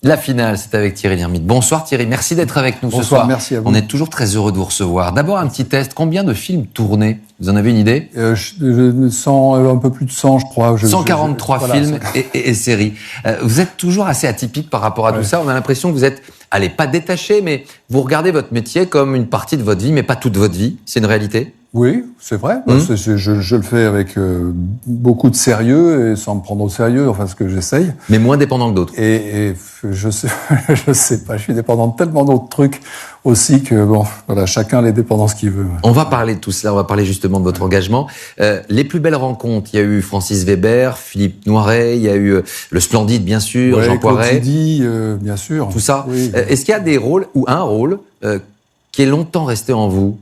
La finale, c'est avec Thierry Lhermitte. Bonsoir Thierry, merci d'être avec nous ce soir. Bonsoir, merci à vous. On est toujours très heureux de vous recevoir. D'abord, un petit test. Combien de films tournés? Vous en avez une idée? Un peu plus de 100, je crois. 143 films et séries. Vous êtes toujours assez atypique par rapport à tout ça. On a l'impression que vous êtes, allez, pas détaché, mais vous regardez votre métier comme une partie de votre vie, mais pas toute votre vie. C'est une réalité? Oui, c'est vrai. Je le fais avec beaucoup de sérieux et sans me prendre au sérieux, enfin ce que j'essaye. Mais moins dépendant que d'autres. Et je sais pas, je suis dépendant de tellement d'autres trucs aussi que bon, voilà, chacun a les dépendances qu'il veut. On va parler de tout cela, on va parler justement de votre engagement. Les plus belles rencontres, il y a eu Francis Weber, Philippe Noiret, il y a eu le Splendide bien sûr, Jean Poiret. Claude bien sûr. Tout ça. Oui. Est-ce qu'il y a des rôles ou un rôle qui est longtemps resté en vous?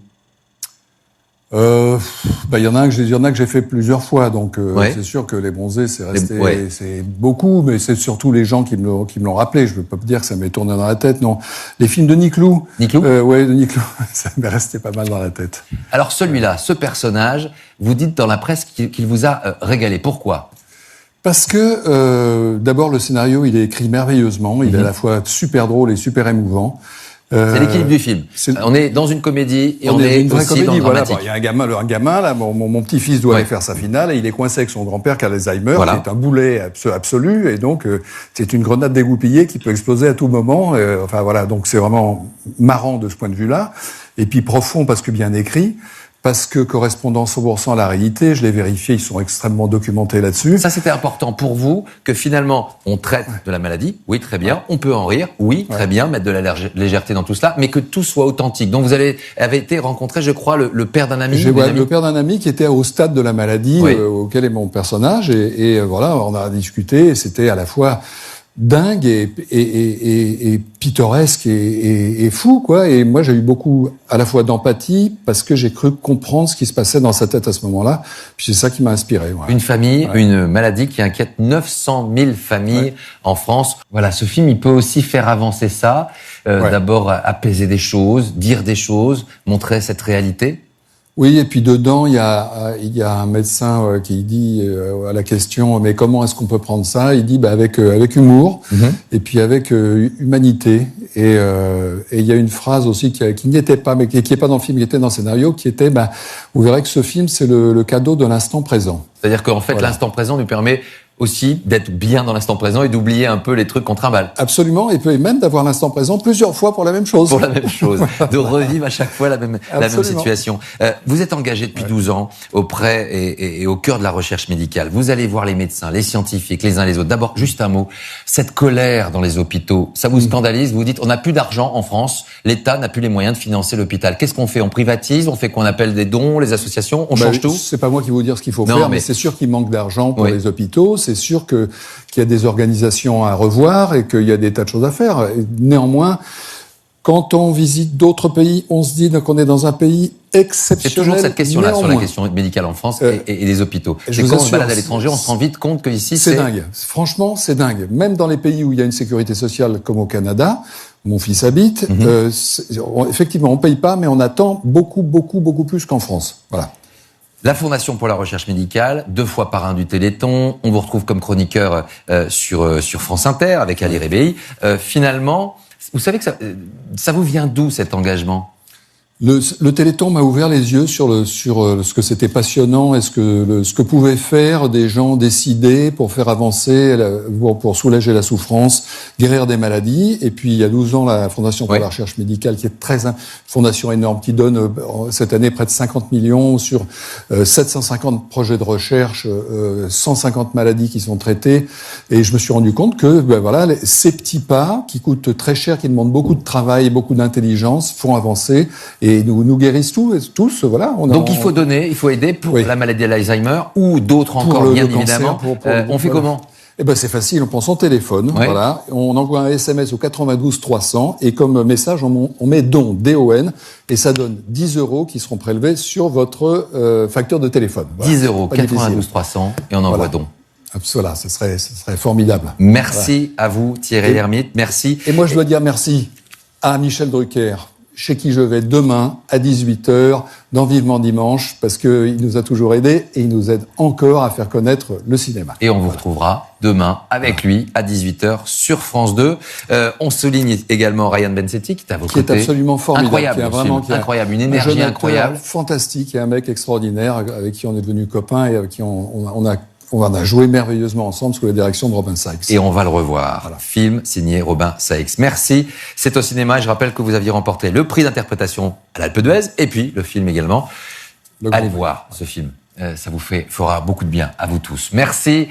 Il y en a que j'ai fait plusieurs fois, donc c'est sûr que Les Bronzés, c'est resté, c'est beaucoup, mais c'est surtout les gens qui me l'ont rappelé. Je veux pas dire que ça m'est tourné dans la tête, non. Les films de Niclou. Niclou? De Niclou, ça m'est resté pas mal dans la tête. Alors celui-là, ce personnage, vous dites dans la presse qu'il vous a régalé. Pourquoi? Parce que d'abord le scénario, il est écrit merveilleusement, il est à la fois super drôle et super émouvant. C'est l'équilibre du film. On est dans une comédie et on est une vraie aussi comédie, dans le dramatique. Il y a un gamin là, mon petit-fils doit aller faire sa finale et il est coincé avec son grand-père qui a l'Alzheimer, qui est un boulet absolu et donc c'est une grenade dégoupillée qui peut exploser à tout moment. Donc c'est vraiment marrant de ce point de vue-là. Et puis profond parce que bien écrit. Parce que correspondant 100% à la réalité, je l'ai vérifié, ils sont extrêmement documentés là-dessus. Ça, c'était important pour vous, que finalement, on traite de la maladie, oui, très bien, on peut en rire, oui, très bien, mettre de la légèreté dans tout cela, mais que tout soit authentique. Donc vous avez été rencontré, je crois, le père d'un ami. Le père d'un ami qui était au stade de la maladie, auquel est mon personnage, et voilà, on a discuté, et c'était à la fois dingue et pittoresque et fou, quoi. Et moi, j'ai eu beaucoup, à la fois d'empathie, parce que j'ai cru comprendre ce qui se passait dans sa tête à ce moment-là. Puis c'est ça qui m'a inspiré. Ouais. Une famille, une maladie qui inquiète 900 000 familles en France. Voilà, ce film, il peut aussi faire avancer ça. D'abord, apaiser des choses, dire des choses, montrer cette réalité. Oui, et puis dedans, il y a un médecin qui dit à la question mais comment est-ce qu'on peut prendre ça? Il dit avec humour et puis avec humanité. Et il y a une phrase aussi qui n'y était pas, mais qui est pas dans le film, qui était dans le scénario, qui était vous verrez que ce film c'est le cadeau de l'instant présent. C'est-à-dire qu'en fait l'instant présent nous permet aussi d'être bien dans l'instant présent et d'oublier un peu les trucs qu'on trimballe. Absolument, et même d'avoir l'instant présent plusieurs fois pour la même chose. Pour la même chose, de revivre à chaque fois la même situation. Vous êtes engagé depuis 12 ans auprès et au cœur de la recherche médicale. Vous allez voir les médecins, les scientifiques, les uns les autres. D'abord, juste un mot, cette colère dans les hôpitaux, ça vous scandalise? Vous dites, on n'a plus d'argent en France, l'État n'a plus les moyens de financer l'hôpital. Qu'est-ce qu'on fait? On privatise, on fait qu'on appelle des dons, les associations, on change tout? C'est pas moi qui vais vous dire ce qu'il faut faire, mais c'est sûr qu'il manque d'argent pour les hôpitaux. C'est sûr qu'il y a des organisations à revoir et qu'il y a des tas de choses à faire. Et néanmoins, quand on visite d'autres pays, on se dit qu'on est dans un pays exceptionnel. C'est toujours cette question-là sur la question médicale en France et les hôpitaux. C'est quand on se balade à l'étranger, on se rend vite compte qu'ici, c'est dingue. Franchement, c'est dingue. Même dans les pays où il y a une sécurité sociale comme au Canada, mon fils habite, effectivement, on paye pas, mais on attend beaucoup plus qu'en France. Voilà. La Fondation pour la recherche médicale, 2 fois par 1 du Téléthon. On vous retrouve comme chroniqueur sur France Inter avec Ali Rébéi. Finalement, vous savez que ça vous vient d'où cet engagement? Le Téléthon m'a ouvert les yeux sur ce que c'était passionnant et ce que pouvaient faire des gens décidés pour faire avancer, pour soulager la souffrance, guérir des maladies. Et puis il y a 12 ans, la Fondation pour la recherche médicale, qui est fondation énorme, qui donne cette année près de 50 millions sur 750 projets de recherche, 150 maladies qui sont traitées. Et je me suis rendu compte que ces petits pas qui coûtent très cher, qui demandent beaucoup de travail et beaucoup d'intelligence, font avancer et nous guérissent tous, voilà. Donc il faut donner, il faut aider pour la maladie d'Alzheimer ou d'autres encore, bien évidemment. On fait comment? C'est facile, on prend son téléphone, voilà, on envoie un SMS au 92 300 et comme message on met don, D-O-N, et ça donne 10 € qui seront prélevés sur votre facture de téléphone. Voilà. 10 €, 92 300 et on envoie don. Voilà, ce serait formidable. Merci à vous Thierry Lhermitte, merci. Et moi je dois dire merci à Michel Drucker. chez qui je vais demain à 18h dans Vivement Dimanche, parce qu'il nous a toujours aidés et il nous aide encore à faire connaître le cinéma. Et on vous retrouvera demain avec lui à 18h sur France 2. On souligne également Ryan Bensetti qui est à vos côtés. Qui est absolument formidable. Incroyable, incroyable, une énergie incroyable. Fantastique et un mec extraordinaire avec qui on est devenu copains et avec qui on a joué merveilleusement ensemble sous la direction de Robin Sykes. Et on va le revoir. Voilà. Film signé Robin Sykes. Merci. C'est au cinéma. Et je rappelle que vous aviez remporté le prix d'interprétation à l'Alpe d'Huez et puis le film également. Allez voir ce film. Ça vous fera beaucoup de bien à vous tous. Merci.